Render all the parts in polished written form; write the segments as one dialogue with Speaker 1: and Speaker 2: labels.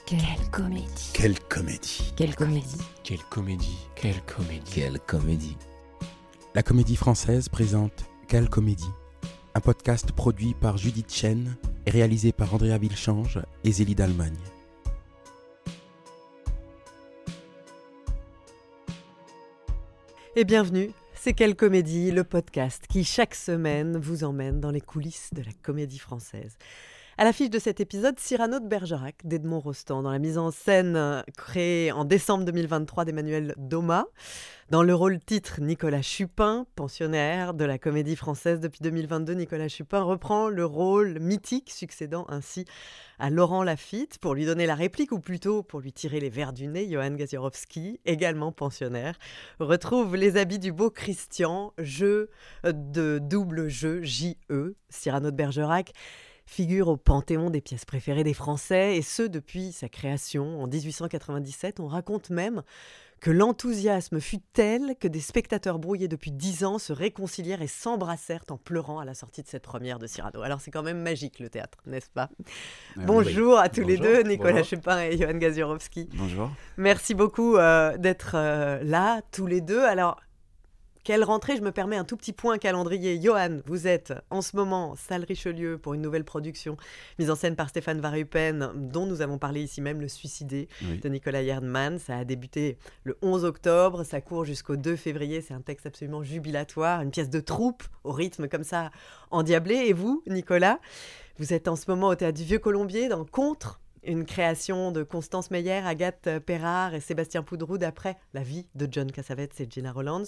Speaker 1: Quelle comédie.
Speaker 2: Quelle comédie.
Speaker 1: Quelle comédie.
Speaker 3: Quelle comédie. Quelle comédie.
Speaker 2: Quelle comédie.
Speaker 4: La Comédie Française présente Quelle comédie, un podcast produit par Judith Chen et réalisé par Andrea Vilchange et Zélie d'Allemagne.
Speaker 5: Et bienvenue, c'est Quelle comédie, le podcast qui chaque semaine vous emmène dans les coulisses de la comédie française. À l'affiche de cet épisode, Cyrano de Bergerac d'Edmond Rostand, dans la mise en scène créée en décembre 2023 d'Emmanuel Domat. Dans le rôle titre, Nicolas Chupin, pensionnaire de la comédie française depuis 2022. Nicolas Chupin reprend le rôle mythique, succédant ainsi à Laurent Lafitte pour lui donner la réplique, ou plutôt pour lui tirer les vers du nez. Johan Gaziorowski, également pensionnaire, retrouve les habits du beau Christian, jeu de double jeu, J-E. Cyrano de Bergerac figure au panthéon des pièces préférées des Français, et ce depuis sa création en 1897. On raconte même que l'enthousiasme fut tel que des spectateurs brouillés depuis 10 ans se réconcilièrent et s'embrassèrent en pleurant à la sortie de cette première de Cyrano. Alors c'est quand même magique le théâtre, n'est-ce pas ? Bonjour à tous les deux, Nicolas Chupin et Johan Gaziorowski.
Speaker 2: Bonjour.
Speaker 5: Merci beaucoup d'être là, tous les deux. Alors, quelle rentrée, je me permets un tout petit point calendrier. Johan, vous êtes en ce moment salle Richelieu pour une nouvelle production mise en scène par Stéphane Varupen, dont nous avons parlé ici même, Le Suicidé, de Nicolas Yerdman. Ça a débuté le 11 octobre, ça court jusqu'au 2 février. C'est un texte absolument jubilatoire, une pièce de troupe au rythme comme ça endiablé. Et vous, Nicolas, vous êtes en ce moment au Théâtre du Vieux-Colombier dans Contre, une création de Constance Meyer, Agathe Perrard et Sébastien Poudroux d'après la vie de John Cassavetes et Gina Rollands.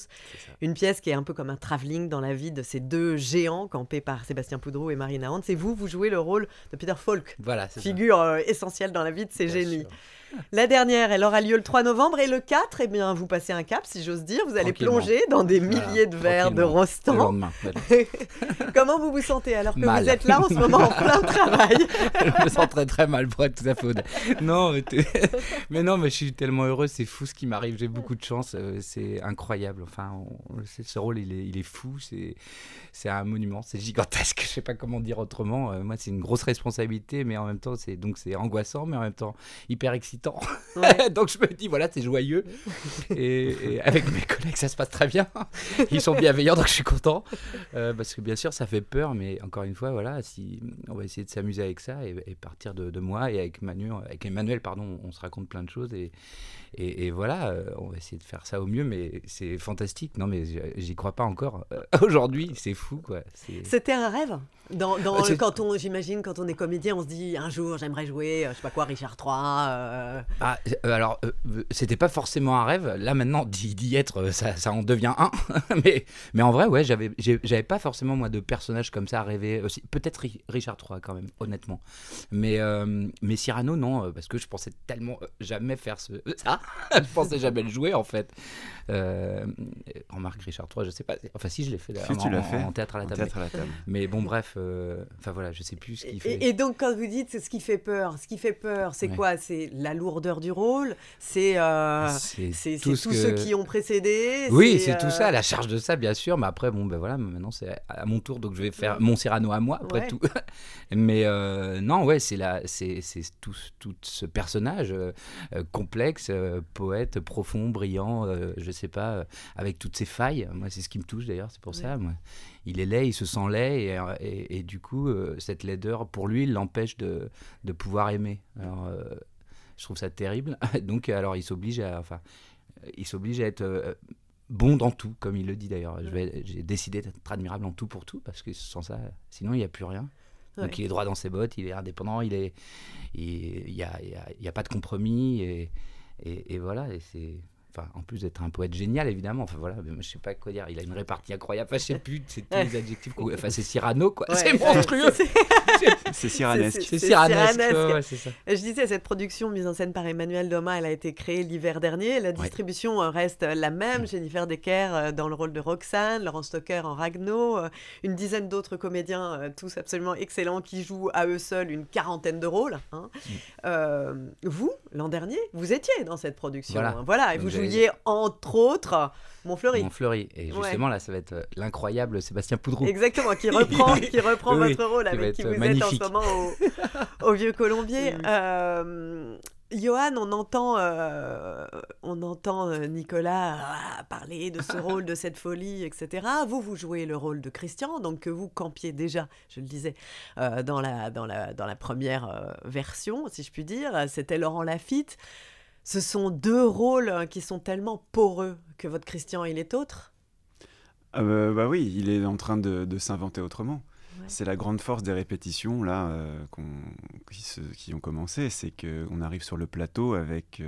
Speaker 5: Une pièce qui est un peu comme un travelling dans la vie de ces deux géants campés par Sébastien Poudroux et Marina Hans. Et vous jouez le rôle de Peter Falk,
Speaker 3: voilà,
Speaker 5: figure essentielle dans la vie de ces génies.
Speaker 3: Sûr.
Speaker 5: La dernière, elle aura lieu le 3 novembre, et le 4, eh bien, vous passez un cap, si j'ose dire. Vous allez plonger dans des milliers de verres de Rostand.
Speaker 3: Le lendemain.
Speaker 5: Comment vous vous sentez alors que
Speaker 3: mal.
Speaker 5: Vous êtes là en ce moment en plein travail?
Speaker 3: Je me sens très très mal pour être tout à fait honnête. Non, mais je suis tellement heureux, c'est fou ce qui m'arrive, j'ai beaucoup de chance, c'est incroyable. Enfin, ce rôle, il est fou, c'est un monument, c'est gigantesque, je sais pas comment dire autrement. Moi, c'est une grosse responsabilité, mais en même temps, c'est angoissant, mais en même temps hyper excitant. Ouais. Donc je me dis, voilà, c'est joyeux. Et avec mes collègues, ça se passe très bien. Ils sont bienveillants, donc je suis content. Parce que bien sûr, ça fait peur, mais encore une fois, voilà, on va essayer de s'amuser avec ça et partir de moi. Et avec Emmanuel, on se raconte plein de choses. Et voilà, on va essayer de faire ça au mieux, mais c'est fantastique. Non, mais j'y crois pas encore. Aujourd'hui, c'est fou, quoi.
Speaker 5: C'était un rêve. J'imagine, quand on est comédien, on se dit un jour j'aimerais jouer, je sais pas quoi, Richard III.
Speaker 3: Alors, c'était pas forcément un rêve. Là maintenant, d'y être, ça en devient un. mais en vrai, ouais, j'avais pas forcément moi de personnage comme ça à rêver. Aussi. Peut-être Richard III quand même, honnêtement. Mais Cyrano, non, parce que je pensais tellement jamais faire ça. Je pensais jamais le jouer en fait. Remarque, Richard III, je sais pas. Enfin, si je l'ai fait en théâtre à la table. Mais bon, bref. Enfin voilà, je sais plus ce qu'il fait.
Speaker 5: Et donc quand vous dites ce qui fait peur, c'est quoi ? C'est la lourdeur du rôle, c'est tous ceux qui ont précédé.
Speaker 3: Oui, c'est tout ça, la charge de ça bien sûr. Mais après voilà, maintenant c'est à mon tour, donc je vais faire mon Cyrano à moi après tout. Mais non, ouais, c'est tout ce personnage complexe, poète, profond, brillant, je sais pas, avec toutes ses failles. Moi, c'est ce qui me touche d'ailleurs, c'est pour ça. Moi. Il est laid, il se sent laid, et du coup, cette laideur, pour lui, il l'empêche de pouvoir aimer. Alors, je trouve ça terrible. Donc, alors, il s'oblige à être bon dans tout, comme il le dit d'ailleurs. J'ai décidé d'être admirable en tout pour tout, parce que sans ça, sinon, il n'y a plus rien. Donc, il est droit dans ses bottes, il est indépendant, il y a pas de compromis, et voilà, et c'est... Enfin, en plus d'être un poète génial, évidemment. Enfin, voilà, je ne sais pas quoi dire. Il a une répartie incroyable. Enfin, je ne sais plus, c'est tous les adjectifs. Enfin, c'est Cyrano, quoi. Ouais. C'est monstrueux.
Speaker 2: C'est cyranesque.
Speaker 3: C'est cyranesque.
Speaker 5: Ouais, c'est ça. Je disais, cette production mise en scène par Emmanuel Domat, elle a été créée l'hiver dernier. La distribution reste la même. Jennifer Decker dans le rôle de Roxane, Laurent Stocker en Ragno, une dizaine d'autres comédiens, tous absolument excellents, qui jouent à eux seuls une quarantaine de rôles. Vous, l'an dernier, vous étiez dans cette production. Voilà, et vous jouiez entre autres Montfleury.
Speaker 3: Et justement, là, ça va être l'incroyable Sébastien Poudroux.
Speaker 5: Exactement, qui reprend votre rôle, avec qui vous magnifique. Êtes en ce moment au Vieux-Colombier. Johan, on entend Nicolas parler de ce rôle, de cette folie, etc. Vous jouez le rôle de Christian, donc que vous campiez déjà, je le disais, dans la première version, si je puis dire. C'était Laurent Lafitte. Ce sont deux rôles qui sont tellement poreux que votre Christian, il est autre.
Speaker 2: Bah oui, il est en train de s'inventer autrement.
Speaker 5: Ouais.
Speaker 2: C'est la grande force des répétitions là qui ont commencé, c'est qu'on arrive sur le plateau avec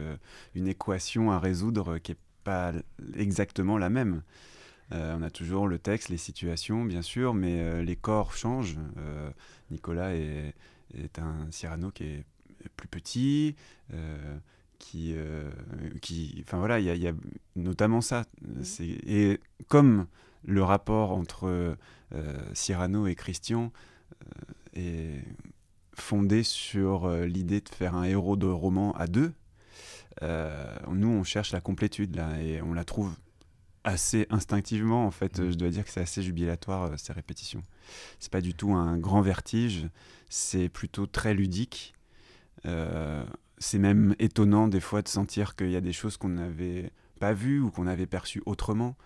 Speaker 2: une équation à résoudre qui n'est pas exactement la même. On a toujours le texte, les situations bien sûr, mais les corps changent. Nicolas est un Cyrano qui est plus petit, enfin voilà, il y a notamment ça. Et comme le rapport entre Cyrano et Christian est fondé sur l'idée de faire un héros de roman à deux, nous on cherche la complétude là et on la trouve assez instinctivement en fait. Je dois dire que c'est assez jubilatoire ces répétitions. C'est pas du tout un grand vertige, c'est plutôt très ludique. C'est même étonnant des fois de sentir qu'il y a des choses qu'on n'avait pas vues ou qu'on avait perçues autrement.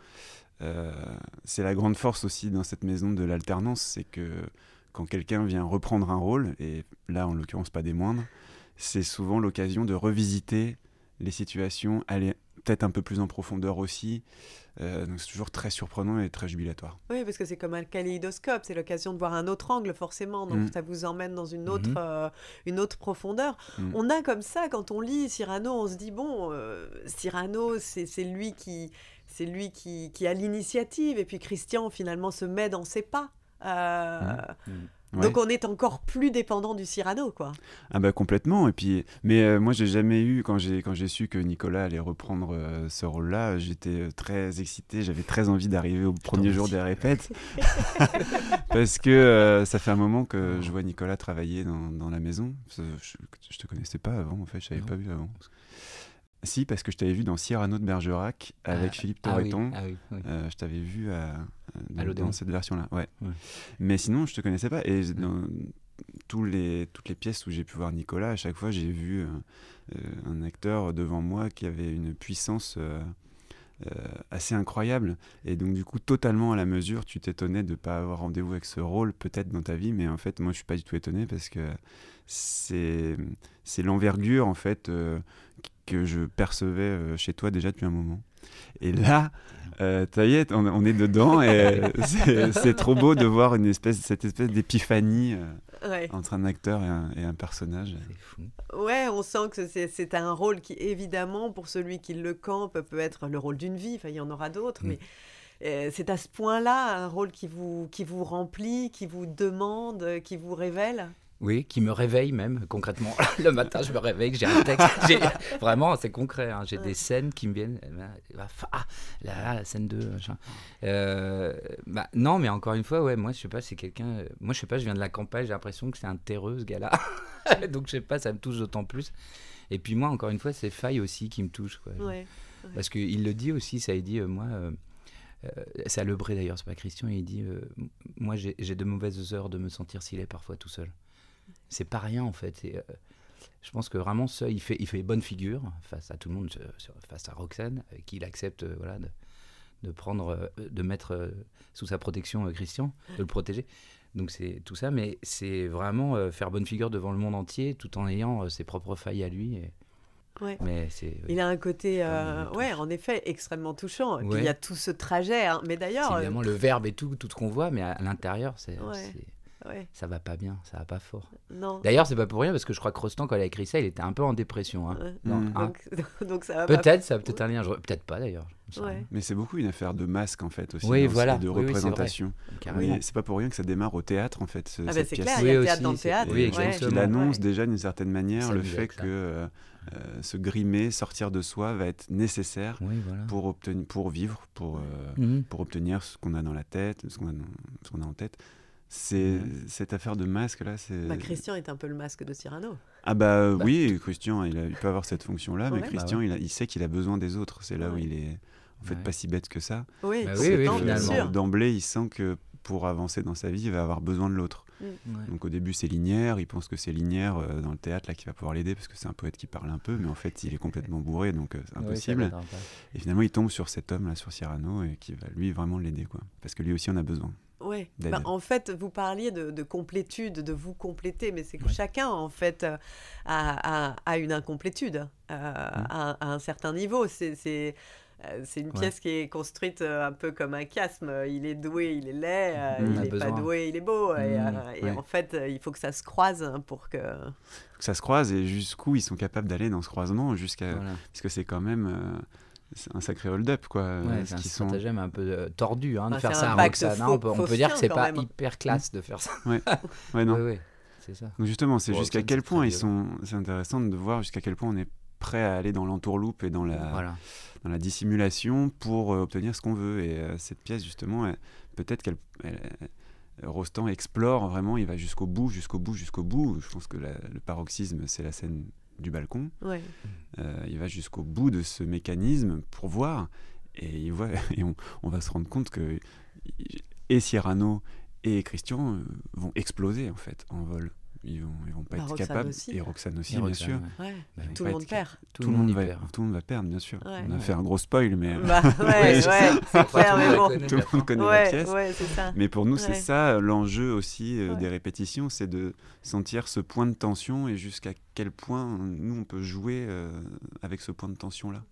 Speaker 2: C'est la grande force aussi dans cette maison de l'alternance, c'est que quand quelqu'un vient reprendre un rôle, et là en l'occurrence pas des moindres, c'est souvent l'occasion de revisiter les situations, aller peut-être un peu plus en profondeur aussi. Donc c'est toujours très surprenant et très jubilatoire.
Speaker 5: Oui, parce que c'est comme un kaléidoscope, c'est l'occasion de voir un autre angle forcément, donc ça vous emmène dans une autre profondeur. On a comme ça, quand on lit Cyrano, on se dit, bon, Cyrano, c'est lui qui a l'initiative, et puis Christian finalement se met dans ses pas. Donc on est encore plus dépendant du Cyrano, quoi.
Speaker 2: Ah bah complètement. Et puis, mais moi j'ai jamais eu, quand j'ai su que Nicolas allait reprendre ce rôle-là, j'étais très excité, j'avais très envie d'arriver au premier jour des répètes, parce que ça fait un moment que je vois Nicolas travailler dans la maison. Je te connaissais pas avant, en fait, je t'avais pas vu avant. Si, parce que je t'avais vu dans Cyrano de Bergerac avec Philippe Torreton.
Speaker 5: Oui.
Speaker 2: Je t'avais vu
Speaker 3: dans
Speaker 2: cette version-là. Ouais. Mais sinon, je te connaissais pas. Et dans toutes les pièces où j'ai pu voir Nicolas, à chaque fois, j'ai vu un acteur devant moi qui avait une puissance assez incroyable. Et donc, du coup, totalement à la mesure, tu t'étonnais de ne pas avoir rendez-vous avec ce rôle, peut-être dans ta vie. Mais en fait, moi, je ne suis pas du tout étonné parce que c'est l'envergure, en fait, que je percevais chez toi déjà depuis un moment. Et là, ça y est, on est dedans et c'est trop beau de voir cette espèce d'épiphanie entre un acteur et un personnage.
Speaker 3: C'est fou.
Speaker 5: Ouais, on sent que c'est un rôle qui, évidemment, pour celui qui le campe, peut être le rôle d'une vie. Enfin, il y en aura d'autres, mais c'est à ce point-là un rôle qui vous remplit, qui vous demande, qui vous révèle.
Speaker 3: Oui, qui me réveille même, concrètement. Le matin, je me réveille, j'ai un texte. Vraiment, c'est concret. J'ai des scènes qui me viennent. La scène 2, machin. Non, mais encore une fois, ouais, moi, je sais pas, c'est quelqu'un... Moi, je sais pas, je viens de la campagne, j'ai l'impression que c'est un terreux, ce gars-là. Donc, je sais pas, ça me touche d'autant plus. Et puis moi, encore une fois, c'est Faye aussi qui me touche, quoi.
Speaker 5: Ouais.
Speaker 3: Parce qu'il le dit aussi, ça, il dit, moi... c'est à Lebré, d'ailleurs, c'est pas Christian, il dit, moi, j'ai de mauvaises heures de me sentir s'il est parfois tout seul. C'est pas rien en fait. Et, je pense que vraiment ça, il fait bonne figure face à tout le monde, face à Roxane, qui il accepte de mettre sous sa protection Christian, de le protéger. Donc c'est tout ça, mais c'est vraiment faire bonne figure devant le monde entier, tout en ayant ses propres failles à lui.
Speaker 5: Ouais.
Speaker 3: Mais
Speaker 5: il a un côté, en effet, extrêmement touchant. Et puis il y a tout ce trajet, hein. Mais d'ailleurs,
Speaker 3: c'est évidemment le verbe et tout ce qu'on voit, mais à l'intérieur, ça va pas bien, ça va pas fort.
Speaker 5: Non.
Speaker 3: D'ailleurs, c'est pas pour rien parce que je crois que Rostand, quand il a écrit ça, il était un peu en dépression. Hein.
Speaker 5: Donc ça va
Speaker 3: peut-être, ça a peut-être un lien. Peut-être pas d'ailleurs.
Speaker 2: Mais c'est beaucoup une affaire de masque en fait aussi.
Speaker 3: Oui, voilà.
Speaker 2: De représentation.
Speaker 3: Oui,
Speaker 2: c'est pas pour rien que ça démarre au théâtre en fait.
Speaker 5: C'est
Speaker 2: cette
Speaker 5: clair,
Speaker 2: pièce.
Speaker 5: il y a le théâtre dans le théâtre.
Speaker 3: Oui,
Speaker 2: il annonce déjà d'une certaine manière le fait que se grimer, sortir de soi va être nécessaire pour vivre, pour obtenir ce qu'on a dans la tête, ce qu'on a en tête. C'est cette affaire de masque là.
Speaker 5: Christian est un peu le masque de Cyrano.
Speaker 2: Oui, Christian, il peut avoir cette fonction-là, mais Christian, il sait qu'il a besoin des autres. C'est là où il est en fait pas si bête que ça.
Speaker 5: Oui,
Speaker 2: finalement. D'emblée, il sent que pour avancer dans sa vie, il va avoir besoin de l'autre. Donc au début, c'est Linière, il pense que c'est Linière dans le théâtre là, qui va pouvoir l'aider, parce que c'est un poète qui parle un peu, mais en fait, il est complètement bourré, donc c'est impossible. Et finalement, il tombe sur cet homme là, sur Cyrano, et qui va lui vraiment l'aider, quoi, parce que lui aussi en a besoin.
Speaker 5: Oui, en fait, vous parliez de complétude, de vous compléter, mais c'est que chacun, en fait, a une incomplétude à un certain niveau. C'est une pièce qui est construite un peu comme un chiasme. Il est doué, il est laid, il n'est pas doué, il est beau. Et en fait, il faut que ça se croise pour que...
Speaker 2: Ça se croise, et jusqu'où ils sont capables d'aller dans ce croisement, parce que c'est quand même... c'est un sacré hold-up, quoi.
Speaker 3: C'est un stratagème un peu tordu de faire ça à Roxane. On peut dire que c'est pas hyper classe de faire ça.
Speaker 2: Non.
Speaker 3: C'est ça.
Speaker 2: Donc justement, c'est jusqu'à quel point c'est intéressant de voir jusqu'à quel point on est prêt à aller dans l'entourloupe et dans la dissimulation pour obtenir ce qu'on veut. Et cette pièce, justement, peut-être Rostand explore vraiment, il va jusqu'au bout. Je pense que le paroxysme, c'est la scène du balcon. Il va jusqu'au bout de ce mécanisme pour voir, et on va se rendre compte que et Cyrano et Christian vont exploser en fait en vol. Ils vont pas être capables, et Roxane aussi, bien sûr.
Speaker 5: Tout le monde perd.
Speaker 2: Tout le monde va perdre, bien sûr. On a fait un gros spoil, mais
Speaker 5: c'est clair, mais bon.
Speaker 2: Tout le monde connaît la pièce.
Speaker 5: C'est ça.
Speaker 2: Mais pour nous, c'est ça l'enjeu aussi des répétitions, c'est de sentir ce point de tension et jusqu'à quel point nous on peut jouer avec ce point de tension là.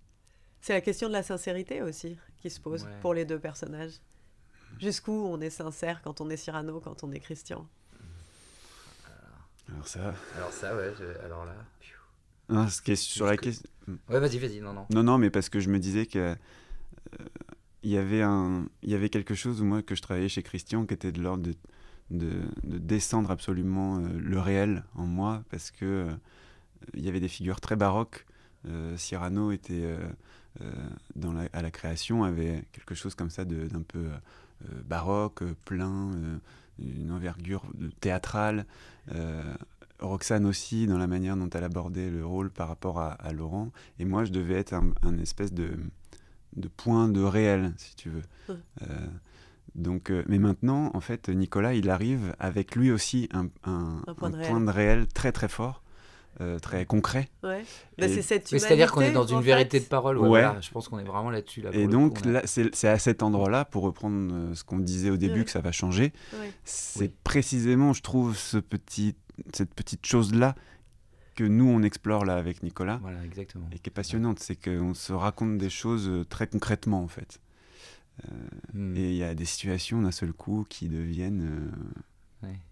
Speaker 5: C'est la question de la sincérité aussi qui se pose pour les deux personnages. Jusqu'où on est sincère quand on est Cyrano, quand on est Christian.
Speaker 2: Alors ça,
Speaker 3: alors là...
Speaker 2: Non, ce qui est sur la question...
Speaker 3: Vas-y,
Speaker 2: Non, mais parce que je me disais que il y avait quelque chose moi que je travaillais chez Christian qui était de l'ordre de descendre absolument le réel en moi, parce que il y avait des figures très baroques. Cyrano était à la création avait quelque chose comme ça d'un peu baroque, plein, une envergure théâtrale. Roxane aussi, dans la manière dont elle abordait le rôle par rapport à Laurent. Et moi, je devais être un espèce de point de réel, si tu veux. Donc, mais maintenant, en fait, Nicolas, il arrive avec lui aussi un point de réel très très fort, très concret.
Speaker 5: C'est cette humanité,
Speaker 3: c'est-à-dire qu'on est dans une vérité de parole. Je pense qu'on est vraiment là-dessus.
Speaker 2: Et donc, là, c'est à cet endroit-là, pour reprendre ce qu'on disait au début, que ça va changer. C'est précisément, je trouve, cette petite chose-là que nous, on explore là avec Nicolas.
Speaker 3: Voilà, exactement.
Speaker 2: Et qui est passionnante. C'est qu'on se raconte des choses très concrètement, en fait. Et il y a des situations d'un seul coup qui deviennent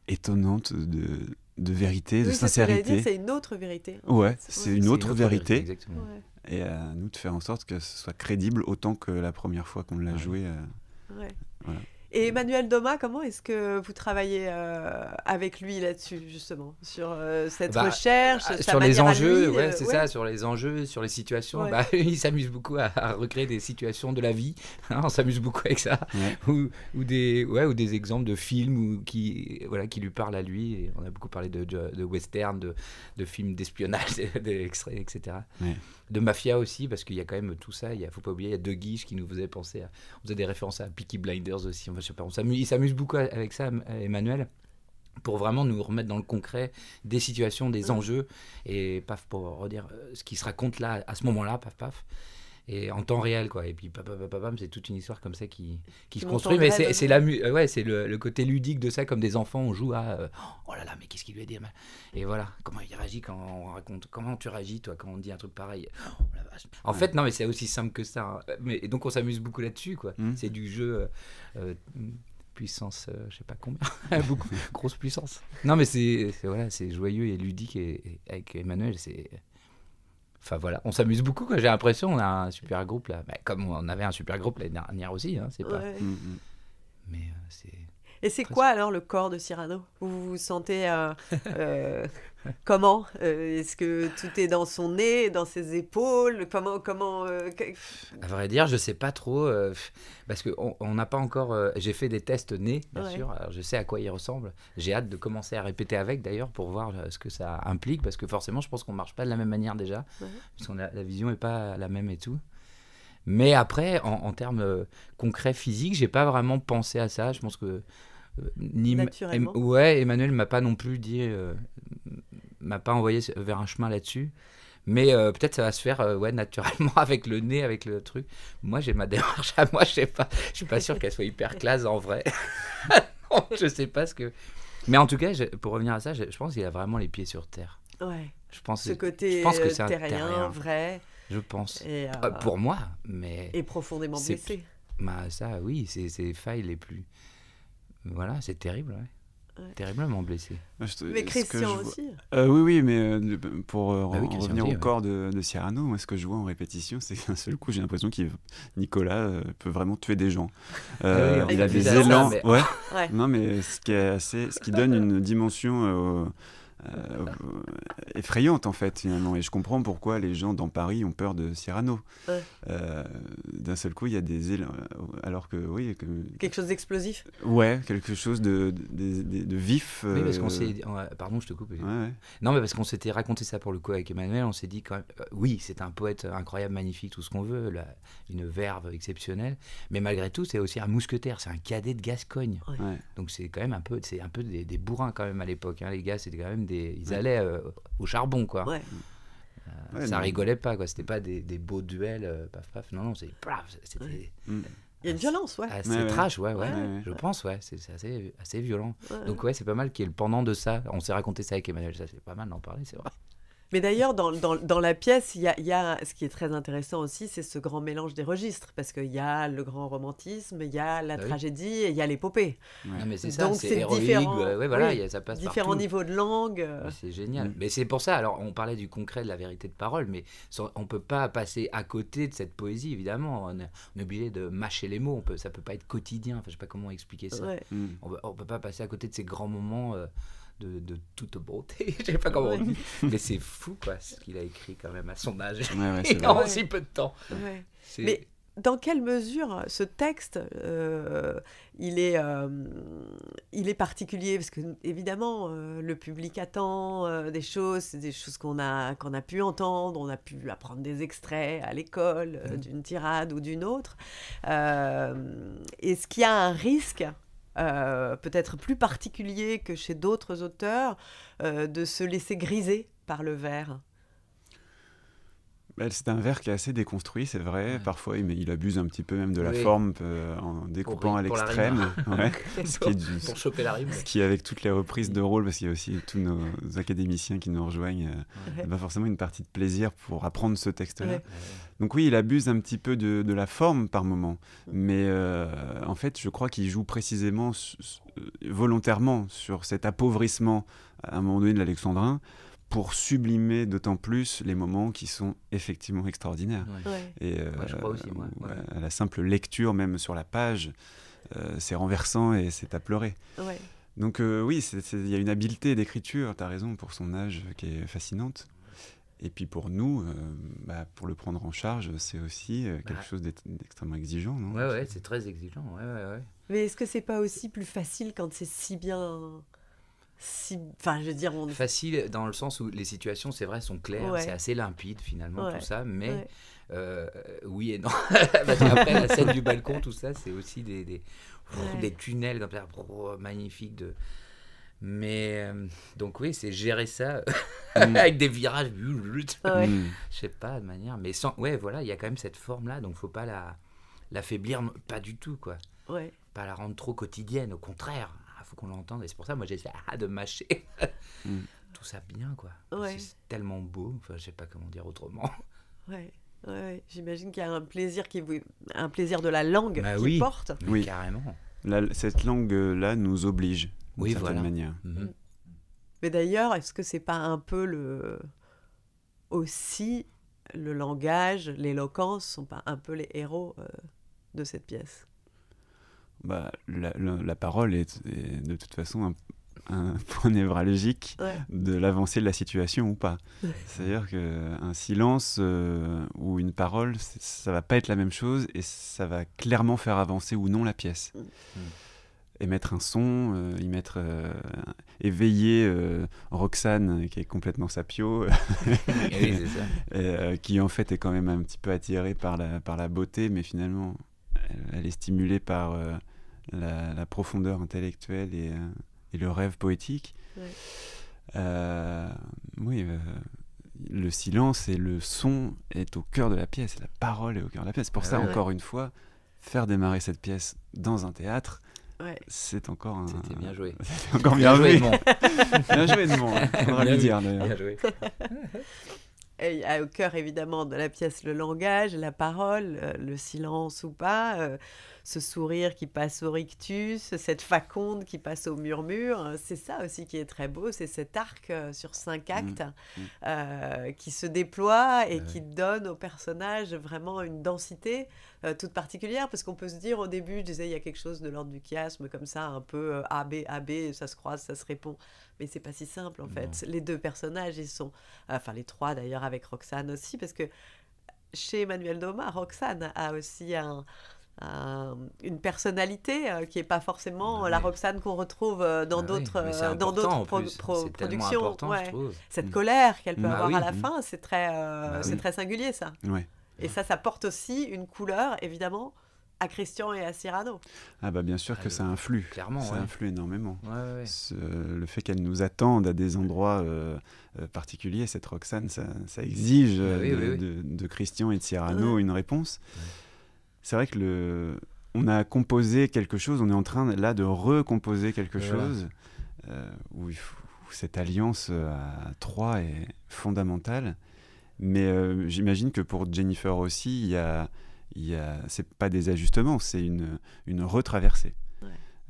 Speaker 2: étonnantes de vérité, de sincérité.
Speaker 5: C'est une autre vérité.
Speaker 2: C'est une autre vérité.
Speaker 3: Exactement.
Speaker 2: Et à nous de faire en sorte que ce soit crédible autant que la première fois qu'on l'a joué. Voilà.
Speaker 5: Et Emmanuel Domat, comment est-ce que vous travaillez avec lui là-dessus, justement, sur cette recherche,
Speaker 3: sur les enjeux, c'est ça, sur les enjeux, sur les situations. Il s'amuse beaucoup à recréer des situations de la vie. On s'amuse beaucoup avec ça, ou des exemples de films qui lui parlent à lui. Et on a beaucoup parlé de western, de films d'espionnage, d'extraits, etc. De mafia aussi, parce qu'il y a quand même tout ça. Il faut pas oublier, il y a De Guiche qui nous faisait penser on faisait des références à Peaky Blinders aussi. Je sais pas, il s'amuse beaucoup avec ça, Emmanuel, pour vraiment nous remettre dans le concret des situations, des enjeux, et pour redire ce qui se raconte là, à ce moment-là, paf, et en temps réel, quoi. Et puis c'est toute une histoire comme ça qui se construit, mais c'est le côté ludique de ça, comme des enfants, on joue à oh là là, mais qu'est-ce qu'il lui a dit, et voilà, comment il réagit quand on raconte, comment tu réagis toi quand on dit un truc pareil, oh la vache. En fait non, mais c'est aussi simple que ça, mais donc on s'amuse beaucoup là-dessus, quoi. C'est du jeu puissance, je sais pas combien, beaucoup, grosse puissance. Non, mais c'est joyeux et ludique, et avec Emmanuel, c'est... Enfin voilà, on s'amuse beaucoup, quoi. J'ai l'impression on a un super groupe là, comme on avait un super groupe l'année dernière aussi, c'est pas... Mais c'est...
Speaker 5: Et c'est quoi alors le corps de Cyrano ? Vous vous sentez comment ? Est-ce que tout est dans son nez, dans ses épaules ? Comment
Speaker 3: À vrai dire, je sais pas trop, parce qu'on n'a pas encore... j'ai fait des tests nez, bien sûr, alors je sais à quoi il ressemble. J'ai hâte de commencer à répéter avec, d'ailleurs, pour voir ce que ça implique, parce que forcément, je pense qu'on marche pas de la même manière déjà, parce que la vision est pas la même et tout. Mais après, en termes concrets, physiques, j'ai pas vraiment pensé à ça. Je pense que
Speaker 5: Naturellement.
Speaker 3: Ouais, Emmanuel m'a pas non plus dit, m'a pas envoyé vers un chemin là-dessus. Mais peut-être ça va se faire naturellement avec le nez, avec le truc. Moi, j'ai ma démarche à moi, je sais pas. Je suis pas sûr qu'elle soit hyper classe en vrai. Non, je sais pas ce que. Mais en tout cas, pour revenir à ça, je pense qu'il a vraiment les pieds sur terre.
Speaker 5: Ouais.
Speaker 3: Ce
Speaker 5: côté
Speaker 3: que c'est un
Speaker 5: terrien, vrai.
Speaker 3: Je pense.
Speaker 5: Et,
Speaker 3: pour moi, mais.
Speaker 5: Et profondément blessé.
Speaker 3: Ça, oui, c'est ces failles les plus. Voilà, c'est terrible, ouais. Terriblement blessé.
Speaker 5: Mais Christian aussi.
Speaker 2: Oui, mais pour revenir au
Speaker 3: aussi,
Speaker 2: corps de Cyrano, moi ce que je vois en répétition, c'est qu'un seul coup j'ai l'impression que Nicolas peut vraiment tuer des gens. Il a des élans. Ouais. Non, mais ce qui donne une dimension effrayante en fait finalement, et je comprends pourquoi les gens dans Paris ont peur de Cyrano. D'un seul coup il y a des élans, alors que oui
Speaker 5: quelque chose d'explosif.
Speaker 2: Ouais, quelque chose de vif.
Speaker 3: Oui, parce qu'on s'est pardon, je te coupe.
Speaker 2: Ouais.
Speaker 3: Non, mais parce qu'on s'était raconté ça pour le coup avec Emmanuel, on s'est dit quand même oui, c'est un poète incroyable, magnifique, tout ce qu'on veut, une verve exceptionnelle, mais malgré tout c'est aussi un mousquetaire, c'est un cadet de Gascogne. Donc c'est quand même un peu des bourrins quand même à l'époque, hein. Les gars, c'était quand même ils allaient au charbon, quoi. Ça rigolait pas, quoi. C'était pas des beaux duels, paf. Non, c'était.
Speaker 5: Il y a une violence,
Speaker 3: assez trash, je pense, c'est assez violent. Donc c'est pas mal qu'il y ait le pendant de ça. On s'est raconté ça avec Emmanuel, ça c'est pas mal d'en parler, c'est vrai.
Speaker 5: Mais d'ailleurs, dans la pièce, il y a ce qui est très intéressant aussi, c'est ce grand mélange des registres, parce qu'il y a le grand romantisme, il y a la tragédie et il y a l'épopée.
Speaker 3: Non, mais c'est ça,
Speaker 5: donc
Speaker 3: c'est héroïque, ça passe
Speaker 5: différents
Speaker 3: partout.
Speaker 5: niveaux de langue.
Speaker 3: C'est génial. Mais c'est pour ça, alors on parlait du concret, de la vérité de parole, mais on peut pas passer à côté de cette poésie, évidemment. On est obligé de mâcher les mots, ça peut pas être quotidien, je sais pas comment expliquer ça. On peut pas passer à côté de ces grands moments de toute beauté, je sais pas comment on dit, mais c'est fou quoi ce qu'il a écrit quand même à son âge et en si peu de temps.
Speaker 5: Mais dans quelle mesure ce texte il est particulier, parce que évidemment le public attend des choses qu'on a pu entendre, on a pu apprendre des extraits à l'école d'une tirade ou d'une autre. Est-ce qu'il y a un risque peut-être plus particulier que chez d'autres auteurs, de se laisser griser par le vers?
Speaker 2: C'est un vers qui est assez déconstruit, c'est vrai. Parfois, il abuse un petit peu même de la forme en découpant à l'extrême.
Speaker 3: Pour choper la rime.
Speaker 2: Ce qui, avec toutes les reprises de rôle, parce qu'il y a aussi tous nos académiciens qui nous rejoignent, forcément une partie de plaisir pour apprendre ce texte-là. Donc oui, il abuse un petit peu de la forme par moment. Mais en fait, je crois qu'il joue précisément, volontairement, sur cet appauvrissement, à un moment donné, de l'alexandrin, pour sublimer d'autant plus les moments qui sont effectivement extraordinaires. Et
Speaker 3: je crois aussi, moi.
Speaker 2: À la simple lecture, même sur la page, c'est renversant et c'est à pleurer. Donc oui, il y a une habileté d'écriture, tu as raison, pour son âge, qui est fascinante. Et puis pour nous, pour le prendre en charge, c'est aussi quelque chose d'extrêmement exigeant, non ?
Speaker 3: Ouais, c'est très exigeant,
Speaker 5: Mais est-ce que c'est pas aussi plus facile quand c'est si bien... Enfin, je veux dire,
Speaker 3: facile dans le sens où les situations, c'est vrai, sont claires, c'est assez limpide finalement, tout ça, mais oui et non. Parce qu'après, la scène du balcon, tout ça, c'est aussi des tunnels comme ça, magnifiques. Mais donc oui, c'est gérer ça avec des virages, je sais pas, de manière, mais sans, voilà, il y a quand même cette forme-là, donc faut pas l'affaiblir, pas du tout, quoi. Pas la rendre trop quotidienne, au contraire. Faut qu'on l'entende, et c'est pour ça moi j'essaie de mâcher tout ça bien, quoi. C'est tellement beau, enfin je sais pas comment dire autrement.
Speaker 5: J'imagine qu'il y a un plaisir de la langue qui porte.
Speaker 2: Oui,
Speaker 3: carrément.
Speaker 2: Cette langue là nous oblige d'une certaine manière.
Speaker 5: Mais d'ailleurs, est-ce que c'est pas un peu aussi le langage, l'éloquence sont pas un peu les héros de cette pièce?
Speaker 2: La parole est de toute façon un point névralgique de l'avancée de la situation ou pas. C'est-à-dire qu'un silence ou une parole, ça va pas être la même chose et ça va clairement faire avancer ou non la pièce. Émettre un son, éveiller Roxane, qui est complètement sapio, qui en fait est quand même un petit peu attirée par la beauté, mais finalement elle est stimulée par la profondeur intellectuelle et le rêve poétique. Oui, le silence et le son est au cœur de la pièce, la parole est au cœur de la pièce. C'est pour ça, encore une fois, faire démarrer cette pièce dans un théâtre, c'est encore un...
Speaker 3: C'était bien joué.
Speaker 2: C'était encore bien joué.
Speaker 3: Edmond.
Speaker 2: Bien joué, Edmond. Il faudra lui dire, d'ailleurs.
Speaker 3: Bien joué.
Speaker 5: Et il y a au cœur, évidemment, de la pièce le langage, la parole, le silence ou pas, ce sourire qui passe au rictus, cette faconde qui passe au murmure. C'est ça aussi qui est très beau, c'est cet arc sur 5 actes qui se déploie et qui donne au personnage vraiment une densité toute particulière, parce qu'on peut se dire au début, je disais, il y a quelque chose de l'ordre du chiasme, comme ça, un peu A, B, ça se croise, ça se répond. Mais c'est pas si simple, en fait. Les deux personnages, ils sont... Enfin, les trois, d'ailleurs, avec Roxane aussi, parce que chez Emmanuel Noma, Roxane a aussi une personnalité qui n'est pas forcément la Roxane qu'on retrouve dans d'autres productions. Cette colère qu'elle peut avoir à la fin, c'est très singulier, ça. Et ça porte aussi une couleur, évidemment, à Christian et à Cyrano.
Speaker 2: Ah bah bien sûr que ça influe.
Speaker 3: Clairement,
Speaker 2: ça influe énormément.
Speaker 3: Ouais.
Speaker 2: Le fait qu'elle nous attende à des endroits particuliers, cette Roxane, ça exige de Christian et de Cyrano une réponse. C'est vrai que on a composé quelque chose, on est en train là de recomposer quelque chose où cette alliance à trois est fondamentale. Mais j'imagine que pour Jennifer aussi, c'est pas des ajustements, c'est une retraversée.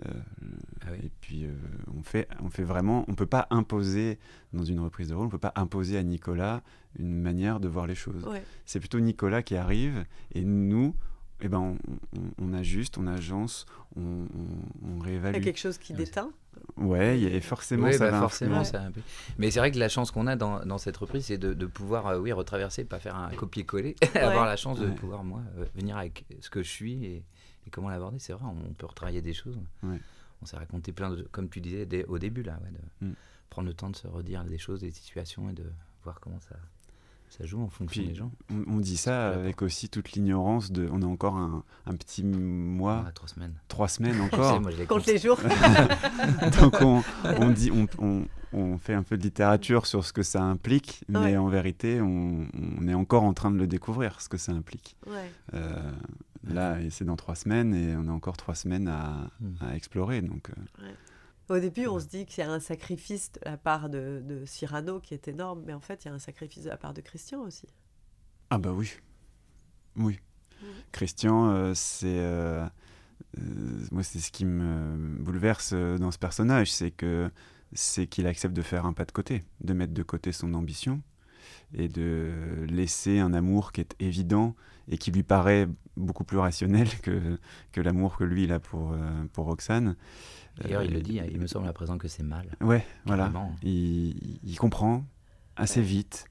Speaker 2: Et puis on fait vraiment, on peut pas imposer dans une reprise de rôle, on peut pas imposer à Nicolas une manière de voir les choses. C'est plutôt Nicolas qui arrive et nous, on ajuste, on agence, on réévalue.
Speaker 5: Il y a quelque chose qui déteint.
Speaker 2: Ouais, et forcément ça va
Speaker 3: forcément ça. Mais c'est vrai que la chance qu'on a dans cette reprise, c'est de pouvoir retraverser, pas faire un copier-coller, avoir la chance de pouvoir moi venir avec ce que je suis et comment l'aborder. C'est vrai, on peut retravailler des choses. On s'est raconté plein de, comme tu disais au début là, prendre le temps de se redire des choses, des situations et de voir comment ça joue en fonction des gens.
Speaker 2: On dit ça avec aussi toute l'ignorance de... On a encore un petit mois...
Speaker 3: 3 semaines.
Speaker 2: 3 semaines encore.
Speaker 3: Moi, je
Speaker 5: compte les jours.
Speaker 2: Donc on fait un peu de littérature sur ce que ça implique, mais en vérité, on est encore en train de le découvrir, ce que ça implique. Là, c'est dans 3 semaines, et on a encore 3 semaines à explorer. Donc,
Speaker 5: Au début, on se dit qu'il y a un sacrifice de la part de Cyrano qui est énorme, mais en fait, il y a un sacrifice de la part de Christian aussi.
Speaker 2: Ah bah oui. Christian, moi, c'est ce qui me bouleverse dans ce personnage, c'est qu'il accepte de faire un pas de côté, de mettre de côté son ambition et de laisser un amour qui est évident et qui lui paraît beaucoup plus rationnel que l'amour que lui il a pour Roxane.
Speaker 3: D'ailleurs, il le dit, il me semble à présent que c'est mal.
Speaker 2: Ouais, voilà. Il comprend assez vite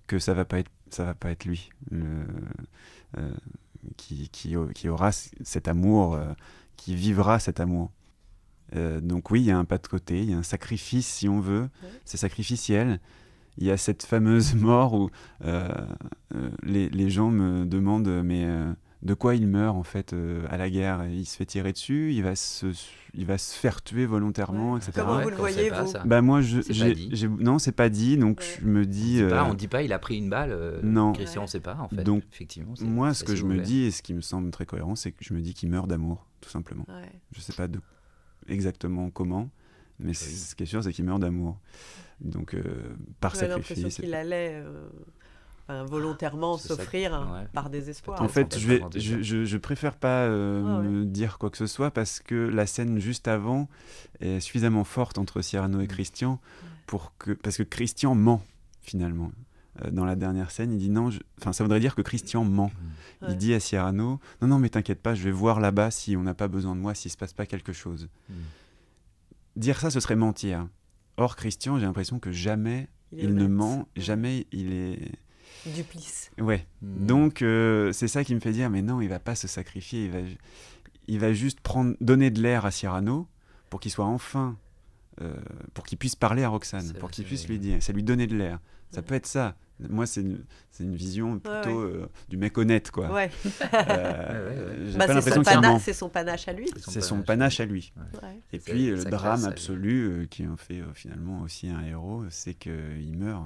Speaker 2: que ça va pas être lui qui aura cet amour, qui vivra cet amour. Donc oui, il y a un pas de côté, il y a un sacrifice si on veut, c'est sacrificiel. Il y a cette fameuse mort où les gens me demandent mais de quoi il meurt en fait à la guerre. Il se fait tirer dessus, il va se faire tuer volontairement, etc.
Speaker 5: Comment vous le voyez, vous ?
Speaker 2: Bah moi,
Speaker 3: non,
Speaker 2: c'est pas dit, donc je me dis...
Speaker 3: On dit pas, il a pris une balle, non. Christian, on sait pas en fait. Donc, effectivement,
Speaker 2: moi, ce que je me dis, et ce qui me semble très cohérent, c'est que je me dis qu'il meurt d'amour, tout simplement. Je sais pas exactement comment, mais ce qui est sûr, c'est qu'il meurt d'amour. Donc, par sacrifice...
Speaker 5: J'ai l'impression qu'il allait... volontairement s'offrir par désespoir.
Speaker 2: En fait, je préfère pas me dire quoi que ce soit parce que la scène juste avant est suffisamment forte entre Cyrano et Christian parce que Christian ment finalement. Dans la dernière scène, il dit non, ça voudrait dire que Christian ment. Il dit à Cyrano, non mais t'inquiète pas, je vais voir là-bas si on n'a pas besoin de moi, s'il se passe pas quelque chose. Dire ça, ce serait mentir. Or, Christian, j'ai l'impression que jamais il ne ment, jamais il est...
Speaker 5: Duplice.
Speaker 2: Ouais. Donc, c'est ça qui me fait dire, mais non, il va pas se sacrifier, il va juste donner de l'air à Cyrano pour qu'il soit enfin... pour qu'il puisse parler à Roxane, pour qu'il puisse lui dire, ça lui donner de l'air. Ça peut être ça, Moi, c'est une vision plutôt du mec honnête, quoi.
Speaker 5: Ouais.
Speaker 2: J'ai pas l'impression que
Speaker 5: c'est son panache à lui.
Speaker 2: C'est son panache à lui.
Speaker 5: Ouais.
Speaker 2: Et puis, le drame absolu qui en fait finalement aussi un héros, c'est qu'il meurt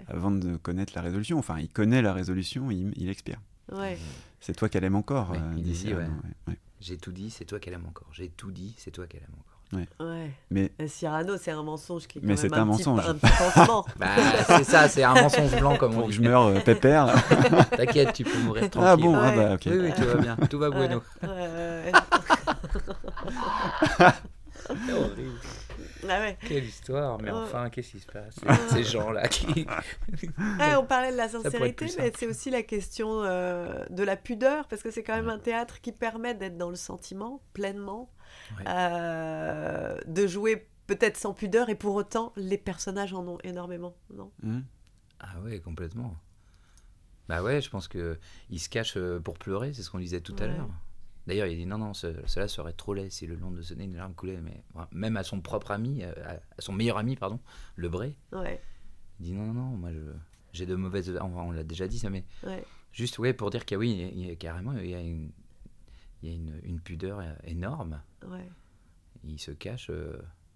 Speaker 2: avant de connaître la résolution. Enfin, il connaît la résolution, il expire.
Speaker 5: Ouais.
Speaker 2: C'est toi qu'elle aime encore.
Speaker 3: Il dit
Speaker 2: Cyrano,
Speaker 3: ouais. J'ai tout dit, c'est toi qu'elle aime encore. J'ai tout dit, c'est toi qu'elle aime encore.
Speaker 5: Ouais.
Speaker 2: Mais
Speaker 5: Cyrano, c'est un mensonge qui est quand
Speaker 2: mais
Speaker 5: même
Speaker 2: c'est un mensonge.
Speaker 5: Un petit pansement.
Speaker 3: C'est ça, c'est un mensonge blanc comme on
Speaker 2: pour
Speaker 3: dit.
Speaker 2: que je meure pépère.
Speaker 3: T'inquiète, tu peux mourir tranquille.
Speaker 2: Ah bon,
Speaker 5: Ouais.
Speaker 2: bah ok.
Speaker 3: Oui, tout va bien, tout va bueno. C'est horrible.
Speaker 5: Ah ouais.
Speaker 3: Quelle histoire, mais
Speaker 5: Ouais.
Speaker 3: enfin, qu'est-ce qui se passe ces gens-là qui...
Speaker 5: On parlait de la
Speaker 3: pourrait être
Speaker 5: sincérité,
Speaker 3: plus
Speaker 5: mais
Speaker 3: simple.
Speaker 5: c'est aussi la question de la pudeur, parce que c'est quand même un théâtre qui permet d'être dans le sentiment pleinement, de jouer peut-être sans pudeur, et pour autant, les personnages en ont énormément, non ?
Speaker 3: Ah ouais, complètement. Bah ouais, je pense qu'il se cache pour pleurer, c'est ce qu'on disait tout à l'heure. D'ailleurs, il dit non, cela serait trop laid si le long de ce nez une larme coulait. Mais même à son propre ami, à son meilleur ami, pardon, Lebray, il dit non, moi j'ai de mauvaises... On l'a déjà dit ça, mais juste pour dire qu'il y a carrément il y a une pudeur énorme. Il se cache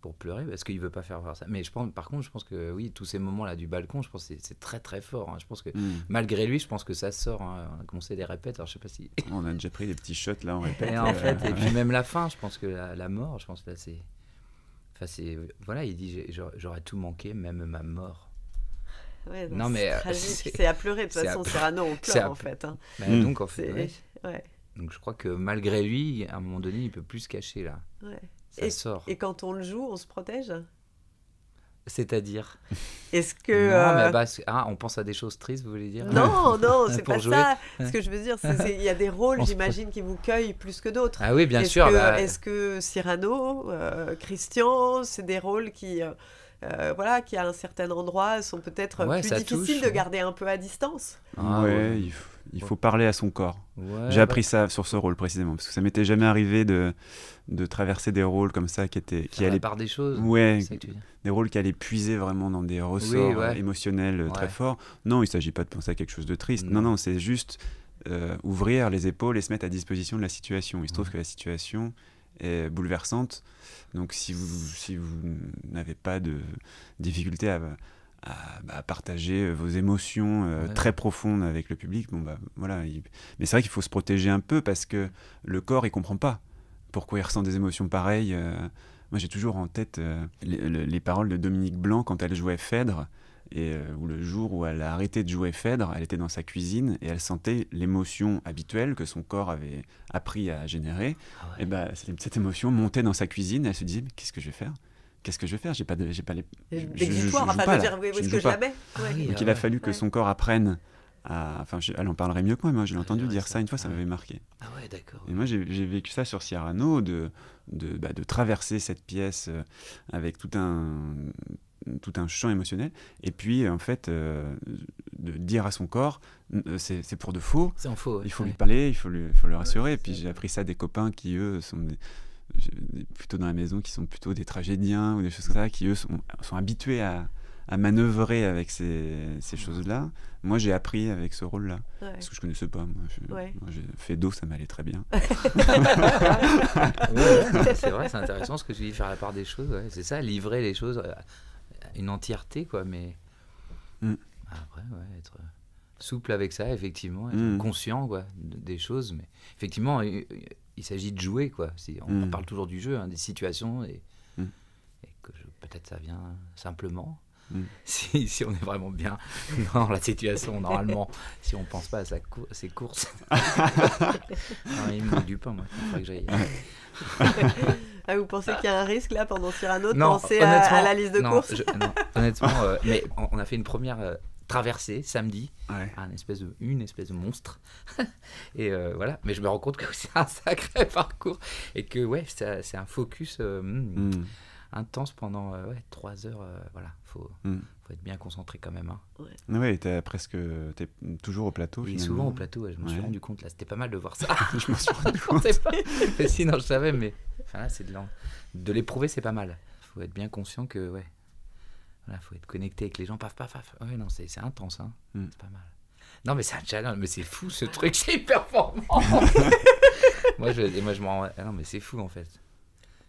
Speaker 3: pour pleurer parce qu'il veut pas faire voir ça. Mais par contre, je pense que oui, tous ces moments-là du balcon, je pense que c'est très très fort. Je pense que malgré lui, je pense que ça sort. On a commencé des répètes. Alors je sais pas si.
Speaker 2: On a déjà pris des petits shots là, on répète.
Speaker 3: Et en fait, et puis même la fin, je pense que la mort, je pense que là c'est. Enfin voilà, il dit j'aurais tout manqué, même ma mort.
Speaker 5: Ouais,
Speaker 3: non mais
Speaker 5: c'est à pleurer. De toute façon, Cyrano, on pleure en fait. Hein.
Speaker 3: Donc en fait. Donc je crois que malgré lui, à un moment donné, il peut plus se cacher là. Ça sort.
Speaker 5: Et quand on le joue, on se protège ?
Speaker 3: C'est-à-dire ?
Speaker 5: Est-ce que...
Speaker 3: Non, mais on pense à des choses tristes, vous voulez dire ?
Speaker 5: Non, c'est pas
Speaker 3: jouer.
Speaker 5: ça. Ce que je veux dire, il y a des rôles, j'imagine, qui vous cueillent plus que d'autres.
Speaker 3: Ah oui, bien sûr.
Speaker 5: Est-ce que Cyrano, Christian, c'est des rôles qui à un certain endroit, sont peut-être plus difficiles de garder un peu à distance ?
Speaker 2: Il faut parler à son corps. J'ai appris ça sur ce rôle précisément, parce que ça m'était jamais arrivé de traverser des rôles comme ça qui allaient
Speaker 3: par des choses.
Speaker 2: Des rôles qui allaient puiser vraiment dans des ressorts émotionnels très forts. Non, il s'agit pas de penser à quelque chose de triste. Non, c'est juste ouvrir les épaules et se mettre à disposition de la situation. Il se trouve que la situation est bouleversante. Donc si vous n'avez pas de difficulté à partager vos émotions très profondes avec le public, mais c'est vrai qu'il faut se protéger un peu parce que le corps il comprend pas pourquoi il ressent des émotions pareilles. Moi j'ai toujours en tête les paroles de Dominique Blanc quand elle jouait Phèdre, ou le jour où elle a arrêté de jouer Phèdre, elle était dans sa cuisine et elle sentait l'émotion habituelle que son corps avait appris à générer. Et cette émotion montait dans sa cuisine et elle se disait mais qu'est-ce que je vais faire ? J'ai pas les.
Speaker 5: D'exutoire, où est-ce que je la mets ?
Speaker 2: Donc il a fallu que son corps apprenne à. Enfin, elle en parlerait mieux que moi. Moi, j'ai entendu dire ça une fois, ça m'avait marqué.
Speaker 3: Ah ouais, d'accord.
Speaker 2: Et moi, j'ai vécu ça sur Cyrano, de traverser cette pièce avec tout un champ émotionnel, et puis en fait, de dire à son corps, c'est pour de faux.
Speaker 3: C'est en faux.
Speaker 2: Il faut lui parler, il faut le rassurer. Et puis j'ai appris ça des copains qui eux sont plutôt dans la maison, qui sont plutôt des tragédiens ou des choses comme ça, qui eux sont habitués à manœuvrer avec ces choses-là. Moi j'ai appris avec ce rôle-là, parce que je connaissais pas. Moi j'ai fait d'eau, ça m'allait très bien.
Speaker 3: C'est vrai, c'est intéressant ce que tu dis, faire la part des choses. C'est ça, livrer les choses à une entièreté, quoi. Mais après, être souple avec ça, effectivement, être conscient, quoi, des choses. Mais effectivement, il s'agit de jouer, quoi. On parle toujours du jeu, des situations, et que peut-être ça vient simplement. Si on est vraiment bien dans la situation, normalement, si on ne pense pas à ses courses. Non, il me manque du pain, moi. Il faudrait que j'aille.
Speaker 5: Vous pensez qu'il y a un risque là pendant Cyrano de penser à la liste de courses ?
Speaker 3: Non, honnêtement, mais on a fait une première traversée samedi, une espèce de monstre. Et voilà, mais je me rends compte que c'est un sacré parcours et que c'est un focus intense pendant 3 heures. Voilà, faut être bien concentré quand même.
Speaker 2: T'es toujours au plateau.
Speaker 3: Oui, souvent au plateau. Je me suis rendu compte là, c'était pas mal de voir ça.
Speaker 2: Je me suis rendu compte.
Speaker 3: Mais sinon je savais, mais enfin là c'est de l'éprouver, c'est pas mal. Faut être bien conscient que Voilà, faut être connecté avec les gens, paf, paf, paf. Ouais, non, c'est intense, hein. C'est pas mal. Non, mais c'est un challenge, mais c'est fou ce truc, c'est hyper performant. moi, je m'en rends... non, mais c'est fou en fait.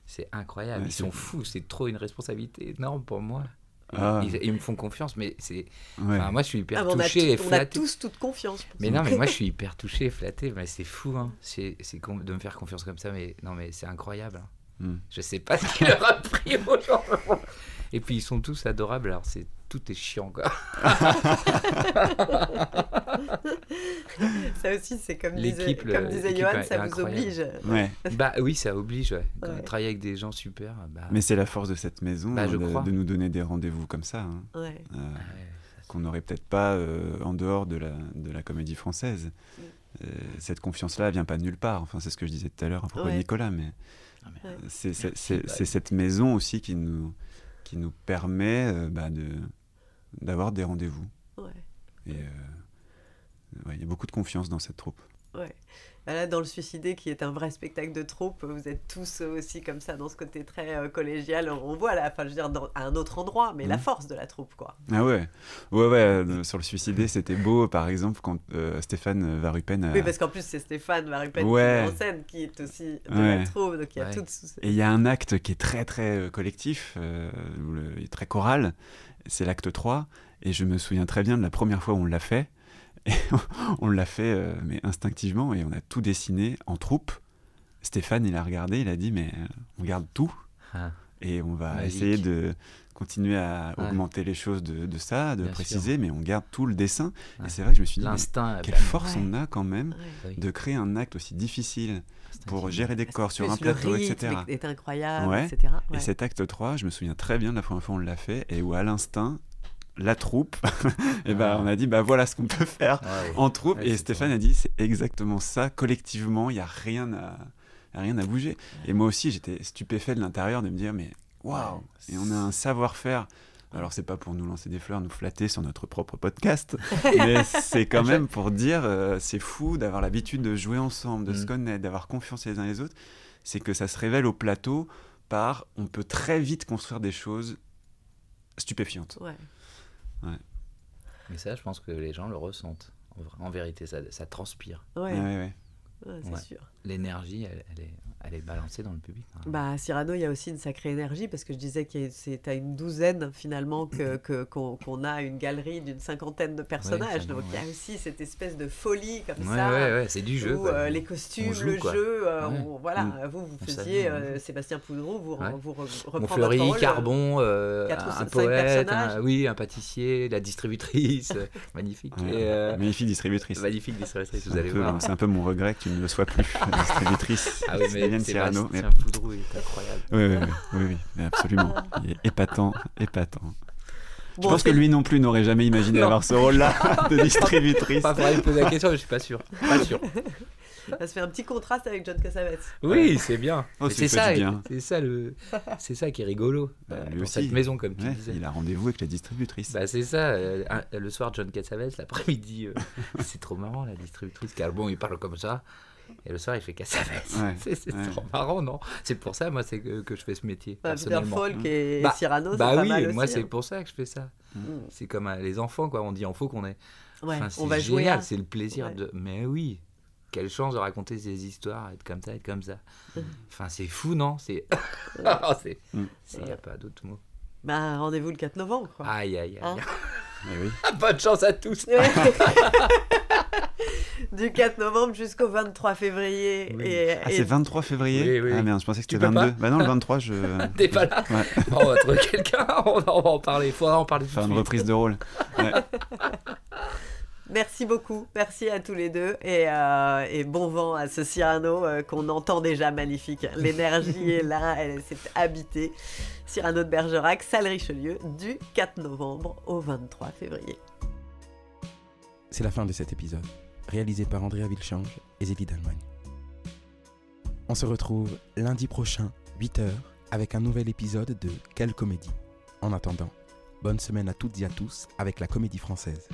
Speaker 3: C'est incroyable, ils sont fous, c'est trop une responsabilité énorme pour moi. Ils me font confiance, mais c'est... Enfin, moi, je suis hyper touché et flatté.
Speaker 5: On a tous toute confiance.
Speaker 3: Mais non, mais moi, je suis hyper touché et flatté. Mais c'est fou, hein. C'est de me faire confiance comme ça, mais non, mais c'est incroyable. Hein. Je sais pas ce qu'il leur a pris aux gens. Et puis, ils sont tous adorables, alors tout est chiant, quoi.
Speaker 5: Ça aussi, c'est comme disait Johan, ça vous oblige.
Speaker 2: Ouais.
Speaker 3: Bah oui, ça oblige, ouais. Travailler avec des gens super.
Speaker 2: Mais c'est la force de cette maison, de nous donner des rendez-vous comme ça. Hein. Qu'on n'aurait peut-être pas en dehors de la Comédie Française. Cette confiance-là, elle vient pas de nulle part. Enfin, c'est ce que je disais tout à l'heure à propos de Nicolas, mais c'est cette maison aussi qui nous permet d'avoir des rendez-vous. Et il y a beaucoup de confiance dans cette troupe.
Speaker 5: Là, dans Le Suicidé, qui est un vrai spectacle de troupe, vous êtes tous aussi comme ça, dans ce côté très collégial. On voit là, enfin, je veux dire, à un autre endroit, mais la force de la troupe, quoi.
Speaker 2: Ah ouais. Sur Le Suicidé, c'était beau, par exemple, quand Stéphane Varupen...
Speaker 5: Oui, parce qu'en plus, c'est Stéphane Varupen qui est en scène, qui est aussi de la troupe, donc il y a tout...
Speaker 2: Et il y a un acte qui est très, très collectif, très choral, c'est l'acte 3, et je me souviens très bien de la première fois où on l'a fait. Et on l'a fait mais instinctivement et on a tout dessiné en troupe. Stéphane, il a regardé, il a dit mais on garde tout et on va essayer de continuer à augmenter les choses de ça, de préciser, mais on garde tout le dessin. Et c'est vrai que je me suis dit quelle force on a quand même de créer un acte aussi difficile pour gérer des corps sur un plateau, etc.
Speaker 5: C'est incroyable, etc.
Speaker 2: Et cet acte 3, je me souviens très bien de la première fois où on l'a fait et où à l'instinct la troupe, et on a dit voilà ce qu'on peut faire en troupe, et Stéphane a dit c'est exactement ça, collectivement il n'y a rien à bouger. Et moi aussi j'étais stupéfait de l'intérieur de me dire mais waouh, et on a un savoir-faire. Alors c'est pas pour nous lancer des fleurs, nous flatter sur notre propre podcast, mais c'est quand même pour dire c'est fou d'avoir l'habitude de jouer ensemble, de se connaître, d'avoir confiance les uns les autres. C'est que ça se révèle au plateau par on peut très vite construire des choses stupéfiantes.
Speaker 3: Mais ça, je pense que les gens le ressentent. En vérité, ça transpire.
Speaker 5: C'est sûr.
Speaker 3: L'énergie, elle est balancée dans le public.
Speaker 5: Cyrano, il y a aussi une sacrée énergie, parce que je disais que c'est à une douzaine, finalement, qu'on a une galerie d'une 50aine de personnages. Donc il y a aussi cette espèce de folie comme ça.
Speaker 3: C'est du jeu.
Speaker 5: Où, les costumes, le jeu. Vous faisiez Sébastien Poudreau, vous reprend
Speaker 3: Montfleury,
Speaker 5: votre rôle.
Speaker 3: Carbon, un poète, un pâtissier, la distributrice. Magnifique.
Speaker 2: Magnifique distributrice.
Speaker 3: Magnifique distributrice, vous allez voir.
Speaker 2: C'est un peu mon regret que tu ne le sois plus, la distributrice.
Speaker 3: Ah oui, mais
Speaker 2: Cyrano.
Speaker 3: C'est un Poudreau, il est incroyable.
Speaker 2: Oui, absolument. Il est épatant. Je pense que lui non plus n'aurait jamais imaginé avoir ce rôle-là de distributrice.
Speaker 3: Pas faudrait me poser la question, je suis pas sûr.
Speaker 5: Ça se fait un petit contraste avec John Cassavetes.
Speaker 3: Oui, c'est bien.
Speaker 2: C'est ça
Speaker 3: qui est rigolo.
Speaker 2: Lui aussi,
Speaker 3: cette maison, comme tu disais.
Speaker 2: Il a rendez-vous avec la distributrice.
Speaker 3: C'est ça. Le soir, John Cassavetes, l'après-midi, c'est trop marrant, la distributrice. Car bon, il parle comme ça. Et le soir, il fait Cassavetes. C'est trop marrant, non? C'est pour ça, moi, c'est que je fais ce métier.
Speaker 5: Peter Falk et Cyrano, c'est pas mal aussi.
Speaker 3: Moi, c'est pour ça que je fais ça. C'est comme les enfants, quoi. On dit enfant qu'on est.
Speaker 5: On va jouer.
Speaker 3: Génial, c'est le plaisir de. Mais oui. Quelle chance de raconter ces histoires, être comme ça. Enfin, c'est fou, non? Il n'y a pas d'autre mot.
Speaker 5: Rendez-vous le 4 novembre, quoi.
Speaker 3: Aïe.
Speaker 2: Oui.
Speaker 3: Bonne chance à tous.
Speaker 5: Du 4 novembre jusqu'au 23 février.
Speaker 2: Oui. C'est 23 février?
Speaker 3: Oui.
Speaker 2: Ah merde, je pensais que c'était 22. Non, le 23, je...
Speaker 3: T'es pas là? On va trouver quelqu'un, on va en parler. Il faudra en parler tout de suite.
Speaker 2: Faire une reprise de rôle.
Speaker 5: Merci beaucoup, merci à tous les deux et bon vent à ce Cyrano qu'on entend déjà magnifique. L'énergie est là, elle s'est habitée. Cyrano de Bergerac, salle Richelieu, du 4 novembre au 23 février.
Speaker 4: C'est la fin de cet épisode, réalisé par Andrea Vilchange et Zélie d'Allemagne. On se retrouve lundi prochain, 8h, avec un nouvel épisode de Quelle comédie. En attendant, bonne semaine à toutes et à tous avec la Comédie Française.